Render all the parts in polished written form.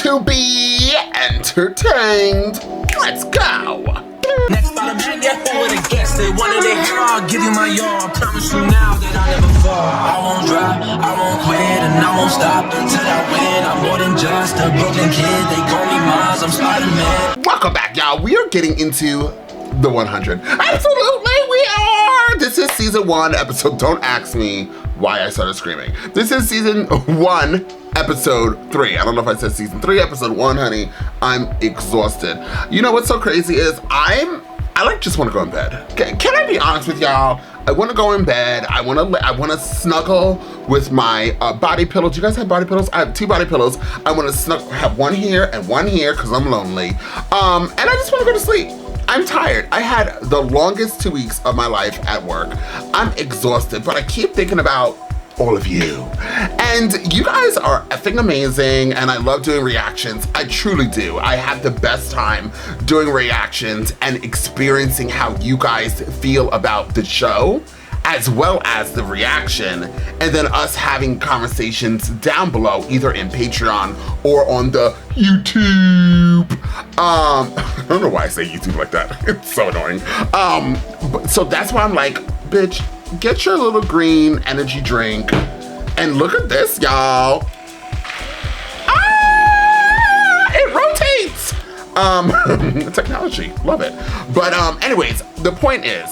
to be entertained. Let's go. Next by the man, yeah, who would have guessed it? One of their I'll give you my all. I promise you now that I'll never fall. I won't drop, I won't quit, and I won't stop until I win. I'm more than just a broken kid. They call me Miles, I'm Spider-Man. Welcome back, y'all. We are getting into the 100. Absolutely, we are. This is season 1, episode. Don't ask me why I started screaming. This is season 1, episode 3. I don't know if I said season 3, episode 1, honey. I'm exhausted. You know what's so crazy is I just want to go in bed. Can I be honest with y'all? I want to go in bed. I want to snuggle with my body pillow. Do you guys have body pillows? I have 2 body pillows. I want to have one here and one here because I'm lonely. And I just want to go to sleep. I'm tired. I had the longest 2 weeks of my life at work. I'm exhausted, but I keep thinking about all of you. And you guys are effing amazing, and I love doing reactions. I truly do. I have the best time doing reactions and experiencing how you guys feel about the show, as well as the reaction, and then us having conversations down below, either in Patreon or on the YouTube. I don't know why I say YouTube like that. It's so annoying. So that's why I'm like, bitch, get your little green energy drink and look at this, y'all. It rotates. Technology, love it. But anyways, the point is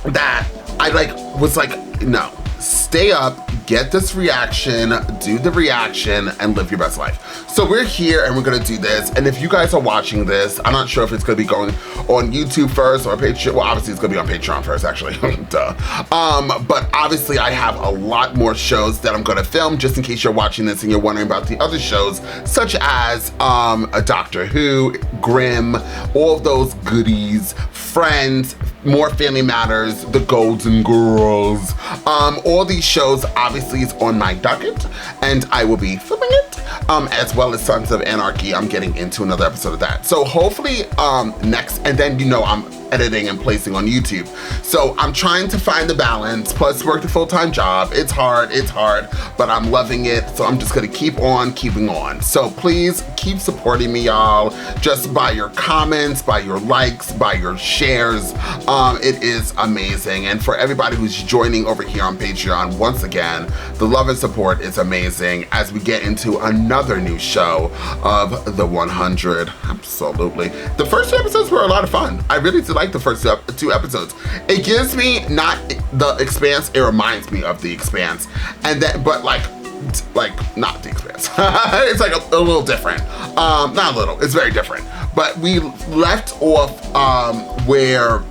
that I was like, no, stay up, get this reaction, do the reaction, and live your best life. So we're here and we're gonna do this. And if you guys are watching this, I'm not sure if it's gonna be going on YouTube first or Patreon. Well, obviously it's gonna be on Patreon first, actually, duh. But obviously I have a lot more shows that I'm gonna film, just in case you're watching this and you're wondering about the other shows, such as a Doctor Who, Grimm, all of those goodies, Friends, More Family Matters, The Golden Girls. All these shows obviously is on my docket, and I will be filming it, as well as Sons of Anarchy. I'm getting into another episode of that. So hopefully next, and then I'm editing and placing on YouTube. So I'm trying to find the balance, plus work a full-time job. It's hard, but I'm loving it. So I'm just gonna keep on keeping on. So please keep supporting me, y'all, just by your comments, by your likes, by your shares. It is amazing. And for everybody who's joining over here on Patreon, once again, the love and support is amazing as we get into another new show of the 100. Absolutely. The first 2 episodes were a lot of fun. I really did like the first 2 episodes. It gives me not The Expanse, it reminds me of The Expanse. And then, but like not The Expanse. It's like a little different. Not a little, it's very different. But we left off where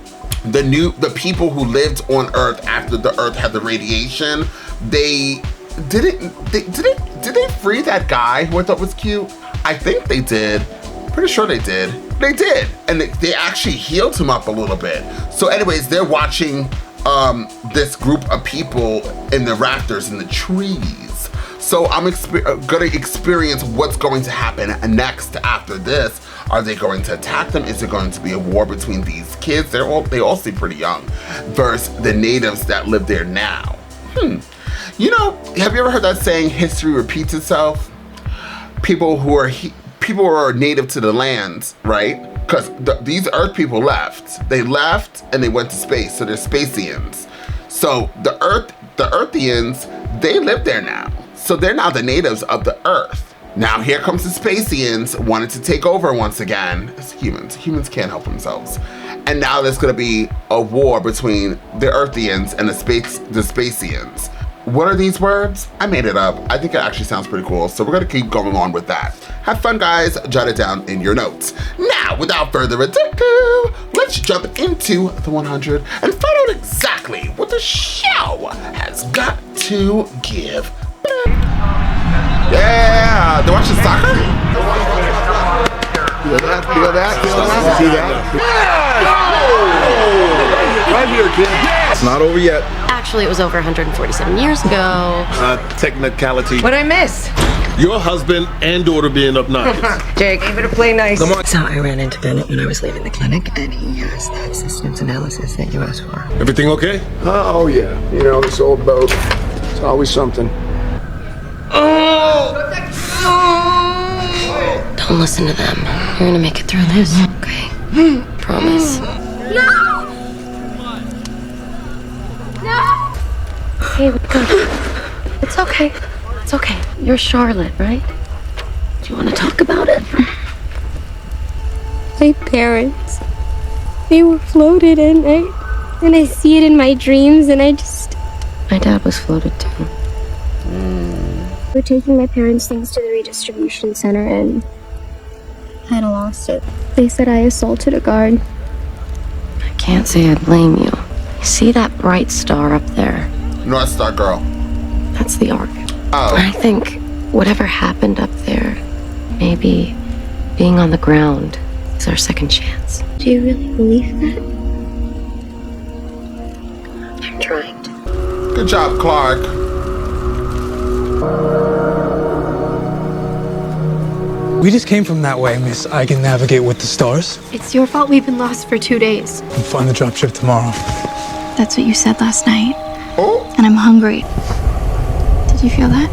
the people who lived on Earth after the Earth had the radiation, did they free that guy who I thought was cute? I think they did. Pretty sure they did. They did, and they actually healed him up a little bit. So anyways, they're watching this group of people in the rafters in the trees. So I'm gonna experience what's going to happen next after this. Are they going to attack them? Is it going to be a war between these kids? They all seem pretty young, versus the natives that live there now. You know, have you ever heard that saying, history repeats itself? People who are native to the lands, right? Because these Earth people left. They left and they went to space, so they're Spacians. So the Earthians, they live there now. So they're now the natives of the Earth. Now here comes the Spacians wanting to take over once again. It's humans. Humans can't help themselves. And now there's gonna be a war between the Earthians and the Spacians. What are these words? I made it up. I think it actually sounds pretty cool. So we're gonna keep going on with that. Have fun, guys. Jot it down in your notes. Now, without further ado, let's jump into the 100 and find out exactly what the show has got to give. Yeah, they're watching soccer? Feel that? See that? Yeah! Right here, kid. It's not over yet. Actually, it was over 147 years ago. Technicality. What'd I miss? Your husband and daughter being obnoxious. Jake, you better play nice. Come on. So I ran into Bennett when I was leaving the clinic, and he has that systems analysis that you asked for. Everything okay? Oh, yeah. You know, this old boat. It's always something. Oh! Don't listen to them. You're gonna make it through this, okay? Promise. No! No! Hey, wake up. It's okay. It's okay. You're Charlotte, right? Do you want to talk about it? My parents, they were floated, and I see it in my dreams, and My dad was floated too. We're taking my parents' things to the redistribution center, and I lost it. They said I assaulted a guard. I can't say I blame you. You see that bright star up there? North Star girl. That's the Ark. Oh. I think whatever happened up there, maybe being on the ground is our second chance. Do you really believe that? I'm trying to. Good job, Clark. We just came from that way, Miss. I can navigate with the stars. It's your fault we've been lost for 2 days. We'll find the dropship tomorrow. That's what you said last night. Oh. And I'm hungry. Did you feel that?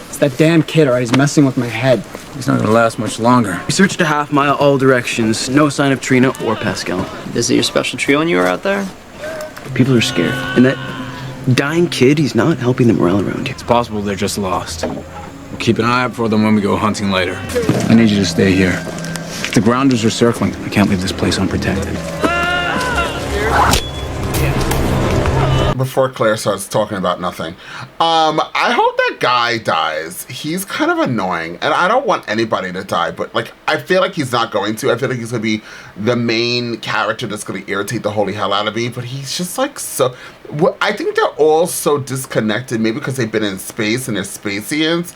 It's that damn kid, alright? He's messing with my head. He's not gonna last much longer. We searched a half mile all directions. No sign of Trina or Pascal. Is it your special trio when you were out there? People are scared. And that dying kid, he's not helping the morale around here. It's possible they're just lost. We'll keep an eye out for them when we go hunting later. I need you to stay here. If the grounders are circling, I can't leave this place unprotected. Before Claire starts talking about nothing, I hope that guy dies. He's kind of annoying, and I don't want anybody to die, but like, I feel like he's not going to. I feel like he's gonna be the main character that's gonna irritate the holy hell out of me, but he's just like so. I think they're all so disconnected, maybe because they've been in space and they're Spacians,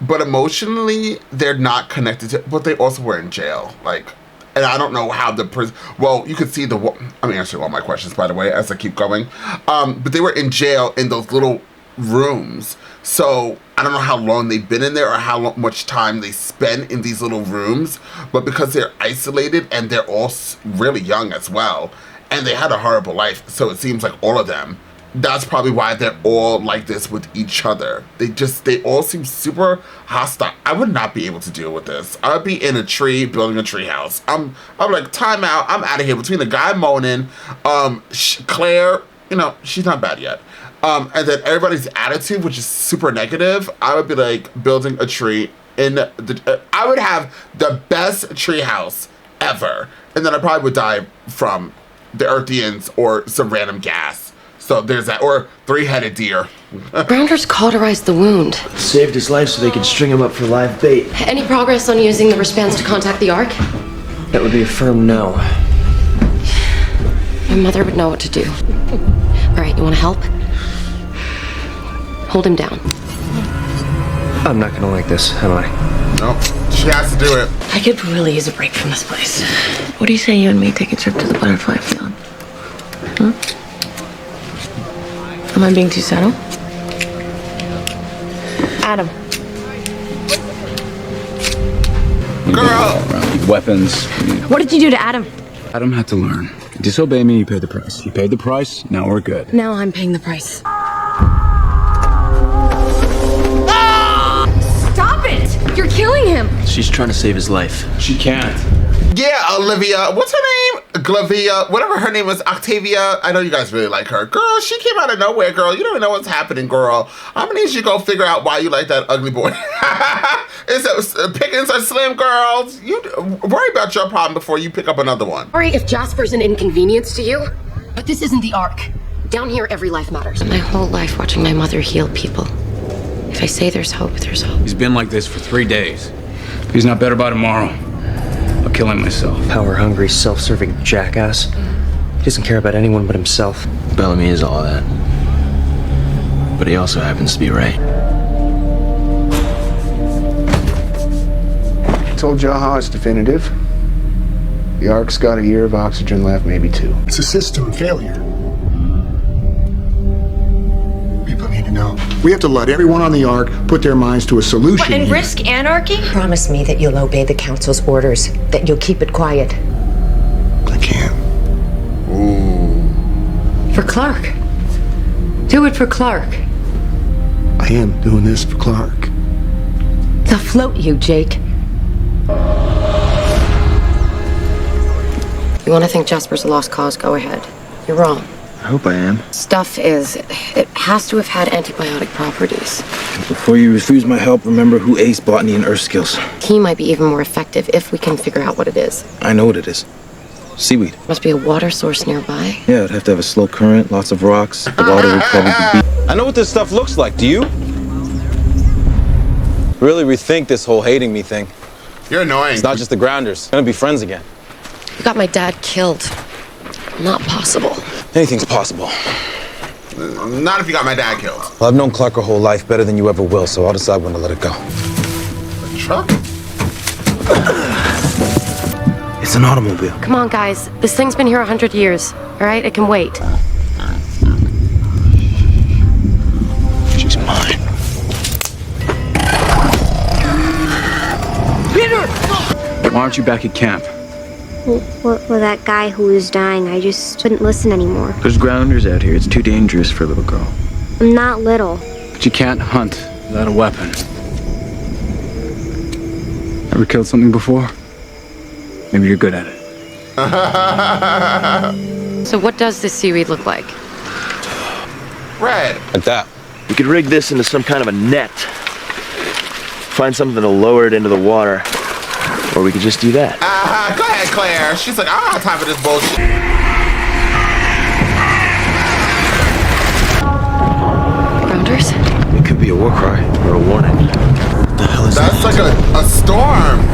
but emotionally they're not connected to, but they also were in jail, like. And I don't know how the prison, well, you could see I'm answering all my questions, by the way, as I keep going. But they were in jail in those little rooms. So I don't know how long they've been in there or how much time they spend in these little rooms. But because they're isolated and they're all really young as well, and they had a horrible life, so it seems like all of them, that's probably why they're all like this with each other. They all seem super hostile. I would not be able to deal with this. I would be in a tree, building a tree house. I'm like, time out, I'm out of here. Between the guy moaning, Claire, you know, she's not bad yet. And then everybody's attitude, which is super negative, I would be like building a tree I would have the best tree house ever. And then I probably would die from the Earthians or some random gas. So there's that, or three-headed deer. Grounders cauterized the wound. Saved his life so they could string him up for live bait. Any progress on using the wristbands to contact the Ark? That would be a firm no. My mother would know what to do. All right, you want to help? Hold him down. I'm not gonna like this, am I? No, she has to do it. I could really use a break from this place. What do you say you and me take a trip to the butterfly field? Huh? Am I being too subtle? Adam. Girl! Weapons. What did you do to Adam? Adam had to learn. Disobey me, you paid the price. You paid the price, now we're good. Now I'm paying the price. Stop it! You're killing him! She's trying to save his life. She can't. Yeah, Olivia, what's her name? Glavia, whatever her name is, Octavia. I know you guys really like her. Girl, she came out of nowhere, girl. You don't even know what's happening, girl. I'm gonna need you to go figure out why you like that ugly boy. Pickings are slim, girls. You worry about your problem before you pick up another one. Sorry if Jasper's an inconvenience to you, but this isn't the Ark. Down here, every life matters. My whole life watching my mother heal people. If I say there's hope, there's hope. He's been like this for 3 days. If he's not better by tomorrow, I'll kill him myself. Power-hungry, self-serving jackass. He doesn't care about anyone but himself. Bellamy is all that. But he also happens to be right. I told Jaha it's definitive. The Ark's got a year of oxygen left, maybe 2. It's a system failure. People need to know. We have to let everyone on the Ark put their minds to a solution. What, and here. risk anarchy? Promise me that you'll obey the council's orders, that you'll keep it quiet. I can't. Ooh. For Clark. Do it for Clark. I am doing this for Clark. They'll float you, Jake. You want to think Jasper's a lost cause? Go ahead. You're wrong. I hope I am. Stuff is. It has to have had antibiotic properties. Before you refuse my help, remember who aced botany and earth skills. He might be even more effective if we can figure out what it is. I know what it is. Seaweed. Must be a water source nearby. Yeah, it'd have to have a slow current, lots of rocks. The water would probably be... I know what this stuff looks like, do you? Really rethink this whole hating me thing. You're annoying. It's not just the grounders. We're gonna be friends again. You got my dad killed. Not possible. Anything's possible. Not if you got my dad killed. Well, I've known Clark her whole life better than you ever will, so I'll decide when to let it go. The truck? It's an automobile. Come on, guys. This thing's been here 100 years. All right? It can wait. She's mine. Peter! Why aren't you back at camp? Well, that guy who was dying, I just couldn't listen anymore. There's grounders out here. It's too dangerous for a little girl. I'm not little. But you can't hunt without a weapon. Ever killed something before? Maybe you're good at it. So what does this seaweed look like? Red. Like that. We could rig this into some kind of a net. Find something to lower it into the water. Or we could just do that. Go ahead, Claire. She's like, I don't have time for this bullshit. Grounders? It could be a war cry or a warning. What the hell is that? That's like a storm.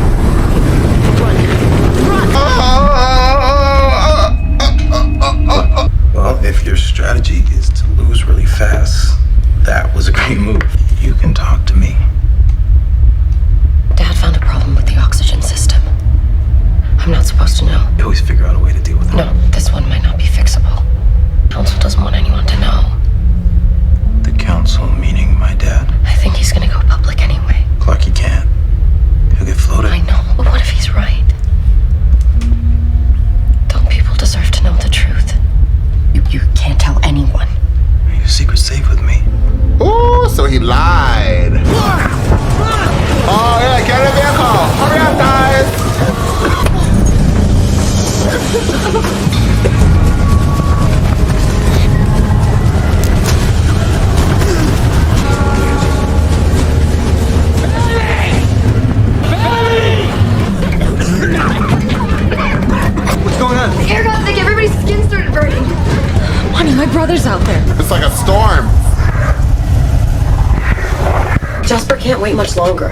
Well, if your strategy is to lose really fast, that was a great move. You can talk to me. Dad found a problem with the oxygen system. I'm not supposed to know. You always figure out a way to deal with it. No, this one might not be fixable. Council doesn't want anyone to know. The council, meaning my dad. I think he's gonna go public anyway. Clark, he can't. He'll get floated. I know, but what if he's right? Don't people deserve to know the truth? You can't tell anyone. Your secret's safe with me. Ooh, so he lied. Oh, yeah, get in the vehicle. Hurry up, guys. What's going on? The air got thick, everybody's skin started burning. Honey, my brother's out there. It's like a storm. Jasper can't wait much longer.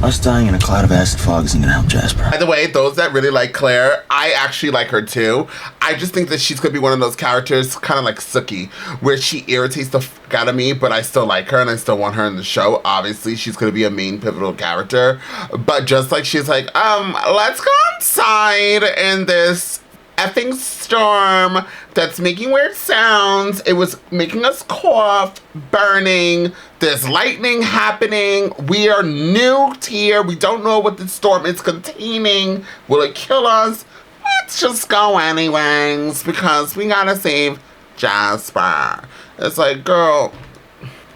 Us dying in a cloud of acid fog isn't gonna help Jasper. By the way, those that really like Claire, I actually like her too. I just think that she's gonna be one of those characters, kind of like Sookie, where she irritates the fuck out of me, but I still like her and I still want her in the show. Obviously, she's gonna be a main pivotal character. But just like she's like, let's go outside in this effing storm that's making weird sounds. It was making us cough, burning. There's lightning happening. We are nuked here. We don't know what the storm is containing. Will it kill us? Let's just go anyways because we gotta save Jasper. It's like, girl,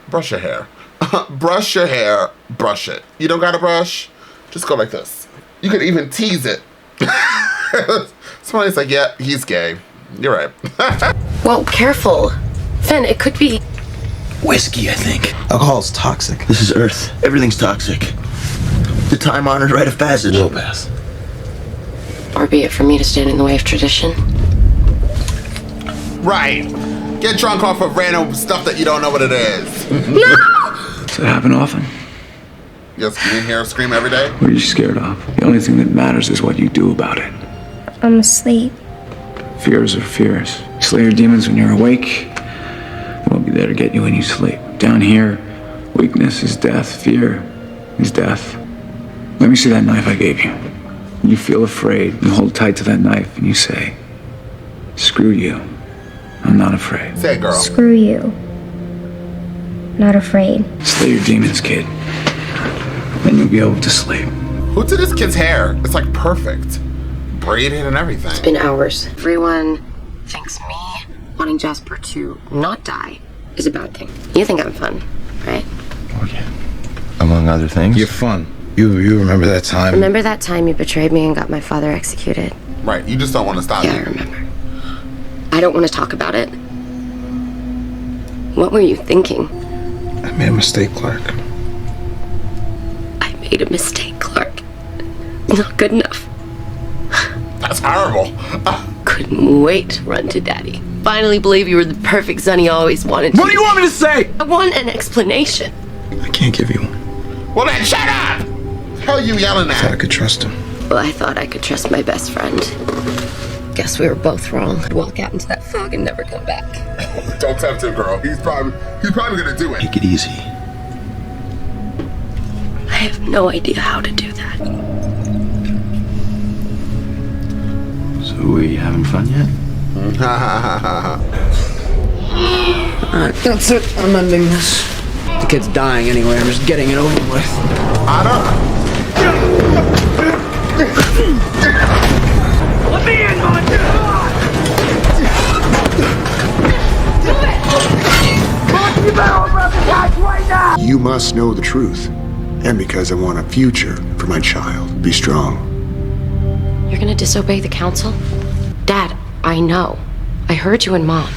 brush your hair. Brush your hair. Brush it. You don't got a brush? Just go like this. You could even tease it. Somebody's like, yeah, he's gay. You're right. Well, careful. Finn, it could be... Whiskey, I think. Alcohol's toxic. This is Earth. Everything's toxic. The time-honored rite of passage. Will pass. Or be it for me to stand in the way of tradition. Right. Get drunk off of random stuff that you don't know what it is. No! Does that happen often? Yes, you hear her scream every day? What are you scared of? The only thing that matters is what you do about it. I'm asleep. Fears are fears. Slay your demons when you're awake. They won't be there to get you when you sleep. Down here, weakness is death. Fear is death. Let me see that knife I gave you. You feel afraid. You hold tight to that knife and you say, screw you. I'm not afraid. Say it, girl. Screw you. Not afraid. Slay your demons, kid. Then you'll be able to sleep. Who did this kid's hair? It's like perfect. Braided and everything. It's been hours. Everyone thinks me wanting Jasper to not die is a bad thing. You think I'm fun, right? Okay. Among other things. You're fun. You remember that time? Remember that time you betrayed me and got my father executed? Right, you just don't want to stop Yeah, I remember. I don't want to talk about it. What were you thinking? I made a mistake, Clark. I made a mistake, Clark. Not good enough. That's horrible. Couldn't wait to run to Daddy. Finally believe you were the perfect son he always wanted to What do you want me to say? I want an explanation. I can't give you one. Well then, shut up! Hell you yelling I thought I at? could trust him. Well, I thought I could trust my best friend. Guess we were both wrong. Walk out into that fog and never come back. Don't tempt him, girl. He's probably gonna do it. Take it easy. I have no idea how to do that. So we having fun yet? That's it. I'm ending this. The kid's dying anyway. I'm just getting it over with. I don't. Let me in, my God! Do it! Fuck, you better open up the hatch right now! You must know the truth. And because I want a future for my child, be strong. You're gonna disobey the council? Dad, I know. I heard you and Mom.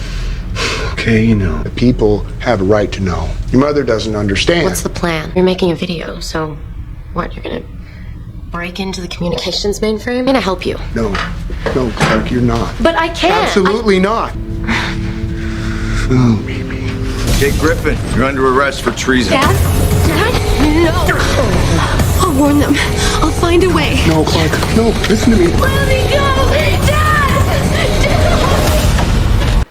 Okay, you know. The people have a right to know. Your mother doesn't understand. What's the plan? You're making a video, so what? You're gonna break into the communications mainframe? I'm gonna help you. No, Clark, you're not. But I can't. Absolutely not. Oh, baby. Jake Griffin, you're under arrest for treason. Dad? No. I'll warn them. I'll find a way. No, Clark, no, listen to me. Let me go! Dad!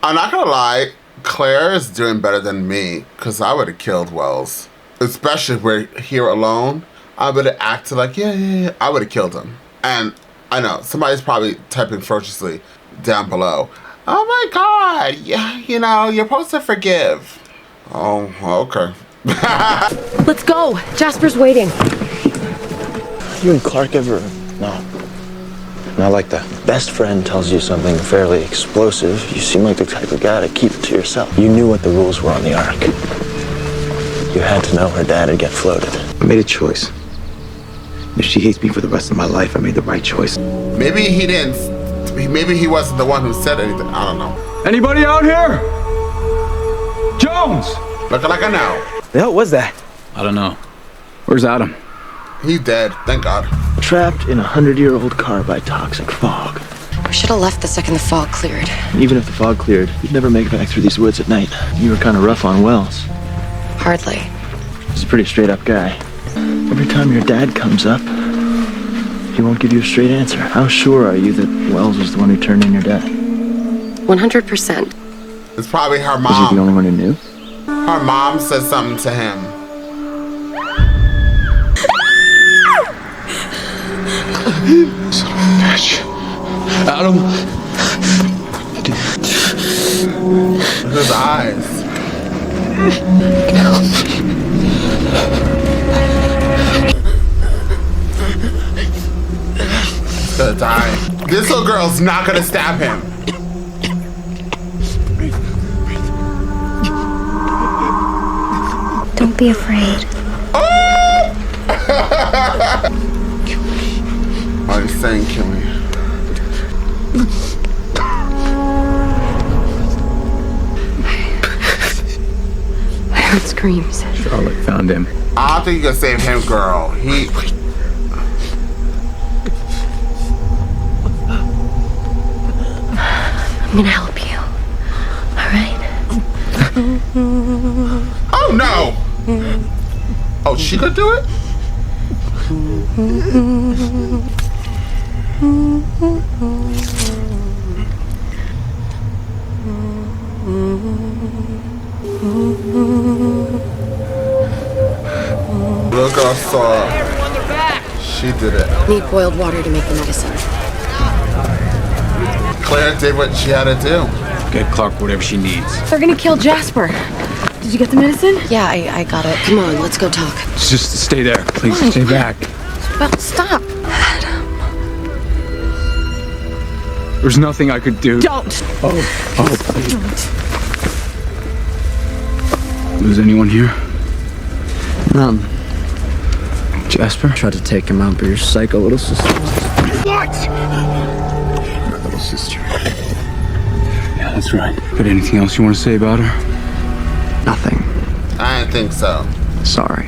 I'm not gonna lie, Claire is doing better than me, because I would have killed Wells. Especially if we're here alone. I would have acted like, yeah. I would have killed him. And I know, somebody's probably typing ferociously down below. Oh my God, yeah, you know, you're supposed to forgive. Oh, okay. Let's go. Jasper's waiting. You and Clark ever... No. Not like that. Best friend tells you something fairly explosive. You seem like the type of guy to keep it to yourself. You knew what the rules were on the Ark. You had to know her dad would get floated. I made a choice. If she hates me for the rest of my life, I made the right choice. Maybe he didn't. Maybe he wasn't the one who said anything. I don't know. Anybody out here? Jones! Looking like I know. The hell was that? I don't know. Where's Adam? He's dead, thank God. Trapped in a 100-year-old car by toxic fog. We should have left the second the fog cleared. Even if the fog cleared, you'd never make it back through these woods at night. You were kind of rough on Wells. Hardly. He's a pretty straight-up guy. Every time your dad comes up, he won't give you a straight answer. How sure are you that Wells was the one who turned in your dad? 100%. It's probably her mom. Was he the only one who knew? Her mom said something to him. Son of a bitch. Adam! Look at his eyes. He's gonna die. This little girl's not gonna stab him. Don't be afraid. Oh, he's saying kill me. I heard screams. Charlotte found him. I don't think you can save him, girl. I'm gonna help you. Alright? Oh no! Oh, she could do it? Look, I saw. She did it. Need boiled water to make the medicine. Claire did what she had to do. Get Clark whatever she needs. They're gonna kill Jasper. Did you get the medicine? Yeah, I got it. Come on, let's go talk. Just stay there. Please stay back. Well, stop. There's nothing I could do. Don't. Please. Don't. Is anyone here? None. Jasper? Tried to take him out, but your psycho little sister. What? My little sister. Yeah, that's right. Got anything else you want to say about her? Nothing. I didn't think so. Sorry.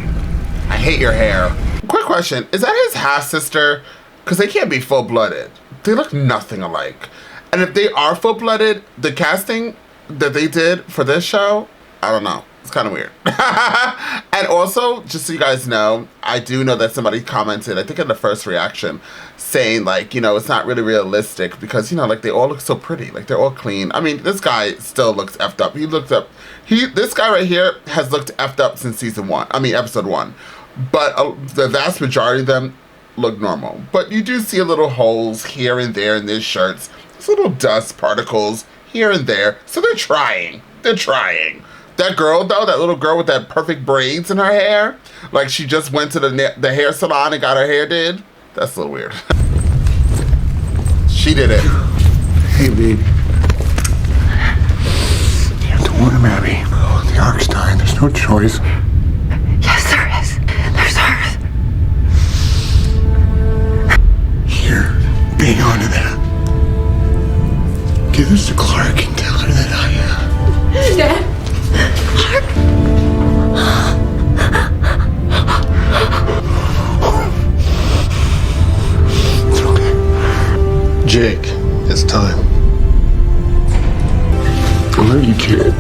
I hate your hair. Quick question, is that his half-sister? Because they can't be full-blooded. They look nothing alike. And if they are full-blooded, the casting that they did for this show, I don't know. It's kind of weird. And also, just so you guys know, I do know that somebody commented, I think in the first reaction, saying like, you know, it's not really realistic because, you know, like they all look so pretty. Like they're all clean. I mean, this guy still looks effed up. This guy right here has looked effed up since episode 1. But the vast majority of them look normal. But you do see a little holes here and there in their shirts. There's little dust particles here and there. So they're trying. They're trying. That girl, though, that little girl with that perfect braids in her hair, like she just went to the hair salon and got her hair did. That's a little weird. She did it. Hey, babe. You have to warn him, Abby. Oh, the Ark's dying. There's no choice. Yes, there is. There's hers. Here, hang on to that. Give this to Clark and tell her that I Dad. It's okay. Jake, it's time. I love you, kid.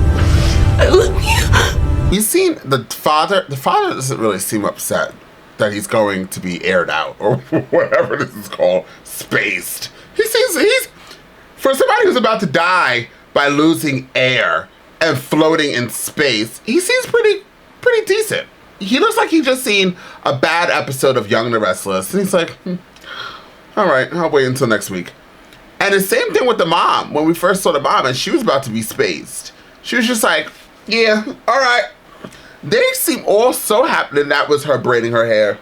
I love you. You've seen the father. The father doesn't really seem upset that he's going to be aired out or whatever this is called, spaced. He's for somebody who's about to die by losing air and floating in space, he seems pretty decent. He looks like he just seen a bad episode of Young and the Restless, and he's like, all right, I'll wait until next week. And the same thing with the mom. When we first saw the mom, and she was about to be spaced, she was just like, yeah, all right. They seem all so happy that was her braiding her hair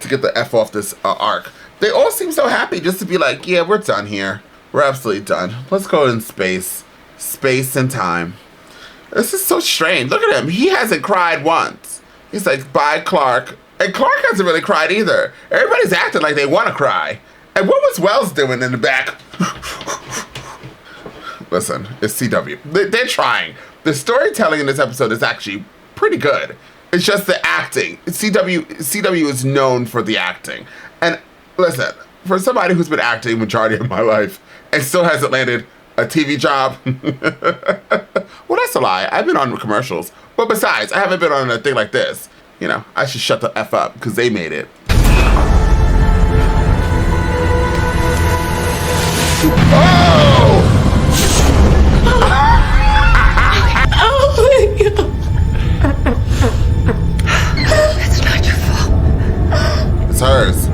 to get the F off this arc. They all seem so happy just to be like, yeah, we're done here. We're absolutely done. Let's go in space. Space and time. This is so strange. Look at him. He hasn't cried once. He's like, bye, Clark. And Clark hasn't really cried either. Everybody's acting like they want to cry. And what was Wells doing in the back? Listen, it's CW. They're trying. The storytelling in this episode is actually pretty good. It's just the acting. CW is known for the acting. And listen, for somebody who's been acting majority of my life and still hasn't landed a TV job, well, that's a lie. I've been on commercials. But besides, I haven't been on a thing like this. You know, I should shut the F up because they made it. Oh! Oh my God. It's not your fault. It's hers.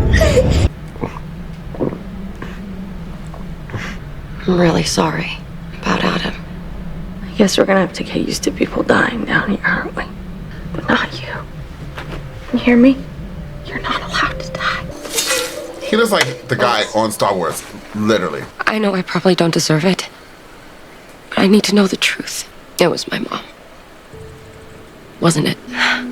I'm really sorry about Adam. I guess we're gonna have to get used to people dying down here, aren't we? But not you. You hear me? You're not allowed to die. He looks like the guy on Star Wars, literally. I know I probably don't deserve it, but I need to know the truth. It was my mom. Wasn't it? I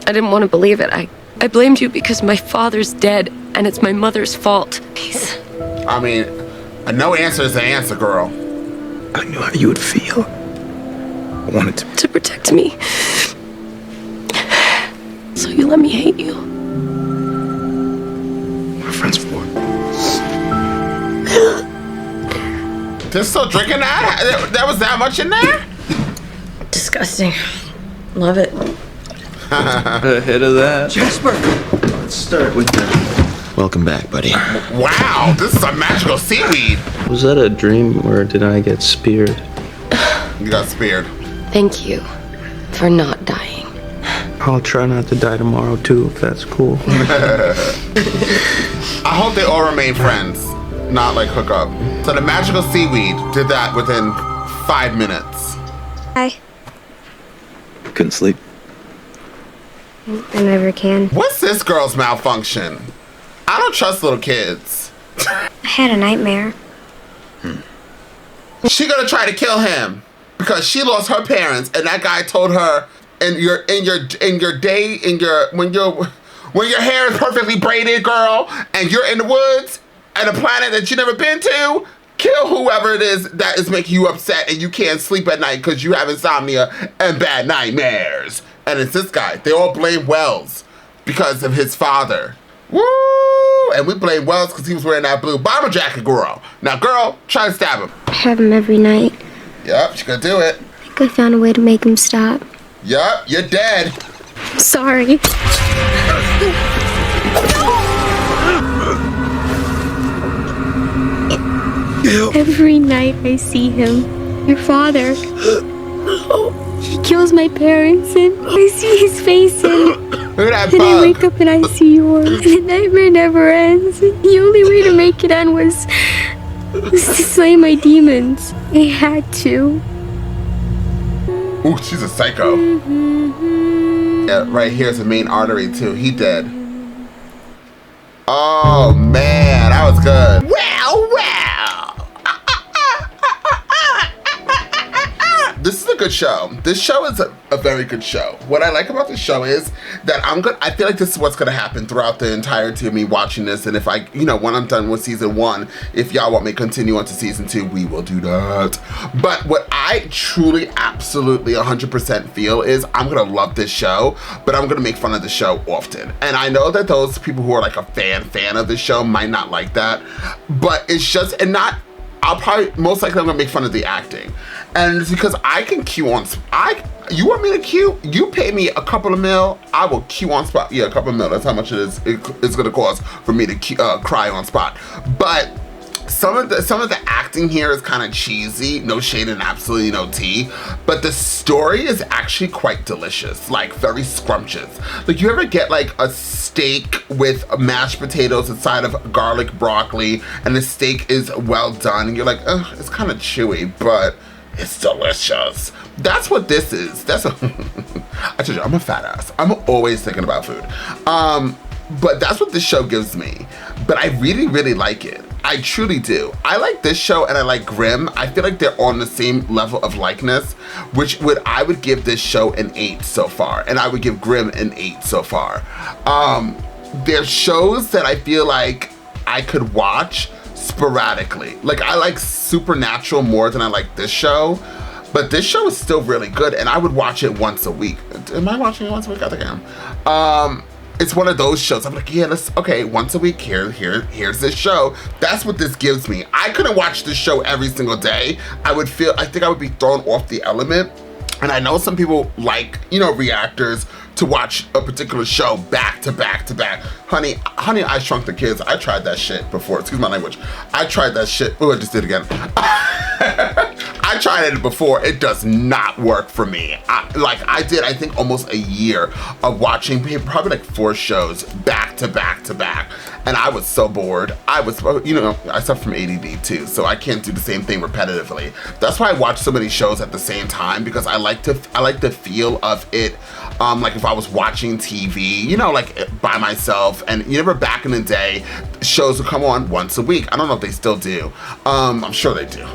didn't want to believe it. I blamed you because my father's dead and it's my mother's fault. Please. I mean, a no answer is an answer, girl. I knew how you would feel. I wanted to protect me. So you let me hate you. We're friends for what? They're still drinking that? That was that much in there? Disgusting. Love it. Ahead of that. Jasper! Let's start with that. Welcome back, buddy. Wow, this is a magical seaweed. Was that a dream or did I get speared? You got speared. Thank you for not dying. I'll try not to die tomorrow too, if that's cool. I hope they all remain friends, not like hook up. So the magical seaweed did that within 5 minutes. Hi. Couldn't sleep. I never can. What's this girl's malfunction? I don't trust little kids. I had a nightmare. She gonna try to kill him because she lost her parents, and that guy told her, when your hair is perfectly braided, girl, and you're in the woods and a planet that you never been to, kill whoever it is that is making you upset and you can't sleep at night because you have insomnia and bad nightmares. And it's this guy. They all blame Wells because of his father. Woo! And we blame Wells because he was wearing that blue bomber jacket, girl. Now, girl, try to stab him. I have him every night. Yep, she gonna do it. I think I found a way to make him stop. Yep, you're dead. Sorry. Every night I see him. Your father. He kills my parents and I see his face and look at that I bug. wake up and I see yours. And the nightmare never ends. The only way to make it end was to slay my demons. I had to. Ooh, she's a psycho. Yeah, right here's the main artery too. He dead. Oh man, that was good. Well. This is a good show. This show is a very good show. What I like about this show is that I feel like this is what's gonna happen throughout the entirety of me watching this. And if I, when I'm done with season 1, if y'all want me to continue on to season 2, we will do that. But what I truly, absolutely 100% feel is I'm gonna love this show, but I'm gonna make fun of the show often. And I know that those people who are like a fan of the show might not like that, but it's just, I'll probably, most likely I'm gonna make fun of the acting. And it's because I can cue on, you want me to cue? You pay me a couple of mil, I will cue on spot. Yeah, a couple of mil, that's how much it's gonna cost for me to cry on spot. But some of the acting here is kind of cheesy, no shade and absolutely no tea, but the story is actually quite delicious, like very scrumptious. Like you ever get like a steak with mashed potatoes inside of garlic broccoli and the steak is well done and you're like, ugh, it's kind of chewy, but it's delicious. That's what this is. I told you, I'm a fat ass. I'm always thinking about food. But that's what this show gives me. But I really, really like it. I truly do. I like this show and I like Grimm. I feel like they're on the same level of likeness, I would give this show an 8 so far. And I would give Grimm an 8 so far. There's shows that I feel like I could watch sporadically. Like I like Supernatural more than I like this show, but this show is still really good and I would watch it once a week. Am I watching it once a week? I think I am. It's one of those shows. I'm like, yeah, okay, once a week, here's this show. That's what this gives me. I couldn't watch this show every single day. I think I would be thrown off the element. And I know some people like, reactors to watch a particular show back to back to back. Honey, I Shrunk the Kids. I tried that shit before. Excuse my language. I tried that shit. Oh, I just did it again. I tried it before. It does not work for me. I did, I think, almost a year of watching probably like 4 shows back to back to back. And I was so bored. I suffer from ADD too, so I can't do the same thing repetitively. That's why I watch so many shows at the same time, because I like the feel of it. Like if I was watching TV, like by myself, and you remember back in the day, shows would come on once a week. I don't know if they still do. I'm sure they do.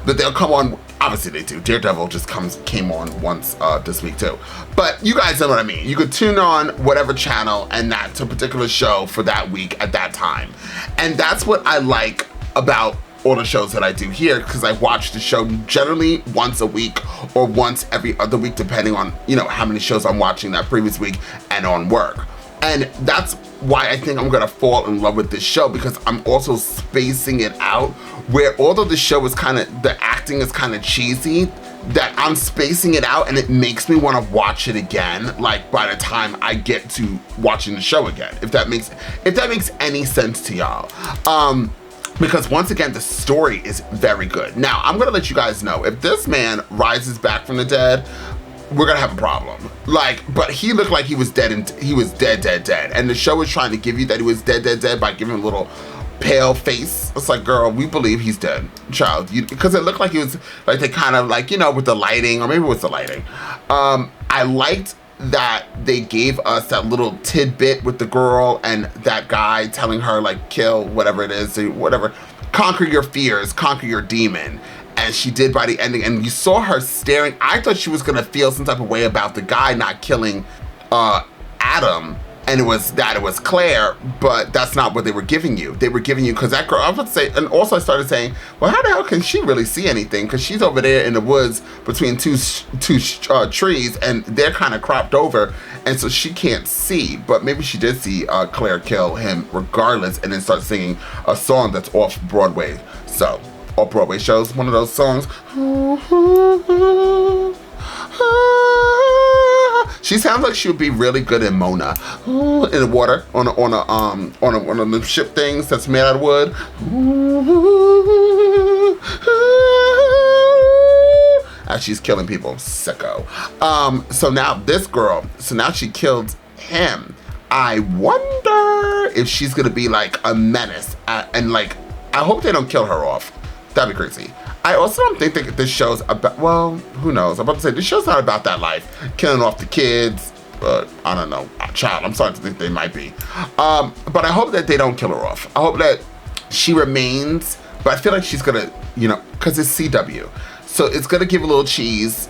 But they'll come on, obviously they do. Daredevil just came on once this week too. But you guys know what I mean. You could tune on whatever channel and that's a particular show for that week at that time. And that's what I like about all the shows that I do here, because I watch the show generally once a week or once every other week, depending on, how many shows I'm watching that previous week and on work. And that's why I think I'm gonna fall in love with this show, because I'm also spacing it out, where although the show is the acting is kind of cheesy, that I'm spacing it out and it makes me want to watch it again, like by the time I get to watching the show again, if that makes any sense to y'all. Because once again, the story is very good. Now, I'm gonna let you guys know, if this man rises back from the dead, we're gonna have a problem. But he looked like he was dead, and he was dead. And the show was trying to give you that he was dead by giving him a little pale face. It's like, girl, we believe he's dead, child. Because it looked like he was, like they kind of with the lighting, or maybe it was the lighting. I liked that they gave us that little tidbit with the girl and that guy telling her kill whatever it is, whatever. conquer your fears, conquer your demon. And she did by the ending, and you saw her staring. I thought she was gonna feel some type of way about the guy not killing Adam, and it was Claire, but that's not what they were giving you. They were giving you, because that girl, I was about to say, and also I started saying, well, how the hell can she really see anything? Because she's over there in the woods between two trees, and they're kind of cropped over, and so she can't see. But maybe she did see Claire kill him regardless, and then start singing a song that's off Broadway. So, off Broadway shows, one of those songs. She sounds like she would be really good in Mona, in the water, on one of the ship things that's made out of wood. As she's killing people, sicko. So now this girl, so now she killed him. I wonder if she's gonna be like a menace, and like, I hope they don't kill her off. That'd be crazy. I also don't think that this show's about, well, who knows? I'm about to say, this show's not about that life. Killing off the kids, I don't know, child, I'm starting to think they might be. But I hope that they don't kill her off. I hope that she remains, but I feel like she's gonna, you know, because it's CW. So it's gonna give a little cheese.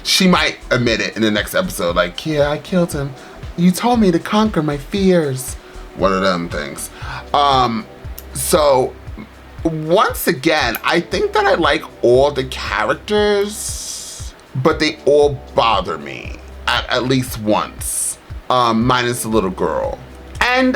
She might admit it in the next episode, like, yeah, I killed him. You told me to conquer my fears. One of them things. So, once again, I think that I like all the characters, but they all bother me at least once, minus the little girl. And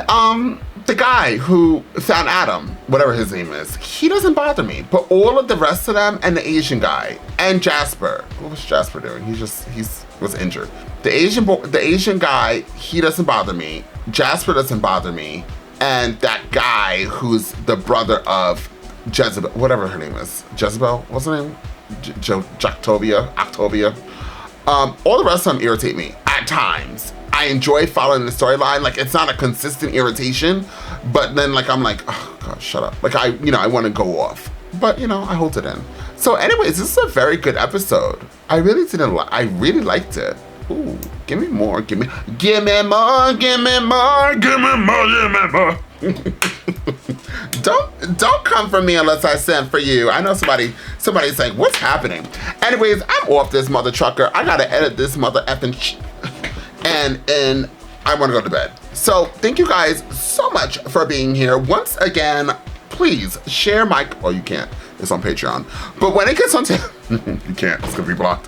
the guy who found Adam, whatever his name is, he doesn't bother me, but all of the rest of them, and the Asian guy, and Jasper. What was Jasper doing? He was injured. The Asian guy, he doesn't bother me. Jasper doesn't bother me. And that guy who's the brother of Jezebel, whatever her name is. Jezebel, what's her name? Octavia. All the rest of them irritate me at times. I enjoy following the storyline. Like, it's not a consistent irritation, but then like, I'm like, oh God, shut up. Like, I want to go off, but you know, I hold it in. So anyways, this is a very good episode. I really liked it. Ooh, give me more, give me more. Don't come for me unless I send for you. I know somebody's saying, what's happening? Anyways, I'm off this mother trucker. I gotta edit this mother effing and I wanna go to bed. So thank you guys so much for being here. Once again, please share my, oh, you can't, it's on Patreon. But when it gets on, you can't, it's gonna be blocked.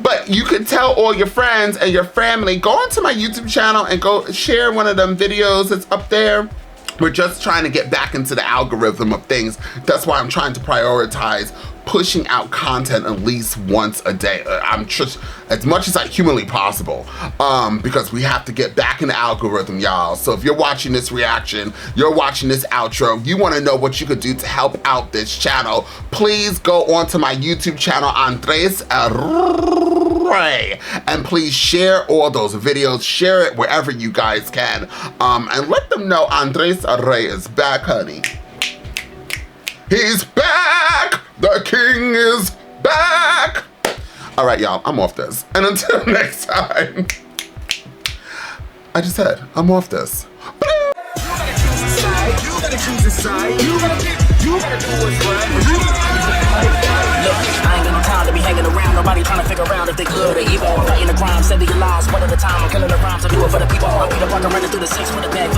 But you can tell all your friends and your family, go onto my YouTube channel and go share one of them videos that's up there. We're just trying to get back into the algorithm of things. That's why I'm trying to prioritize pushing out content at least once a day. I'm just, as much as humanly possible, because we have to get back in the algorithm, y'all. So if you're watching this reaction, you're watching this outro, you wanna know what you could do to help out this channel, please go onto my YouTube channel, Andres Array, and please share all those videos, share it wherever you guys can, and let them know Andres Array is back, honey. He's back! The king is back! All right, y'all, I'm off this. And until next time, I just said, I'm off this. You gotta choose a side. You gotta do what's right. Look, I ain't got no time to be hanging around. Nobody trying to figure out if they good or evil. I'm fighting the crime, sending your lies one at a time. I'm killing the rhymes. I do it for the people. I'm Peter Parker running through the six with a bag.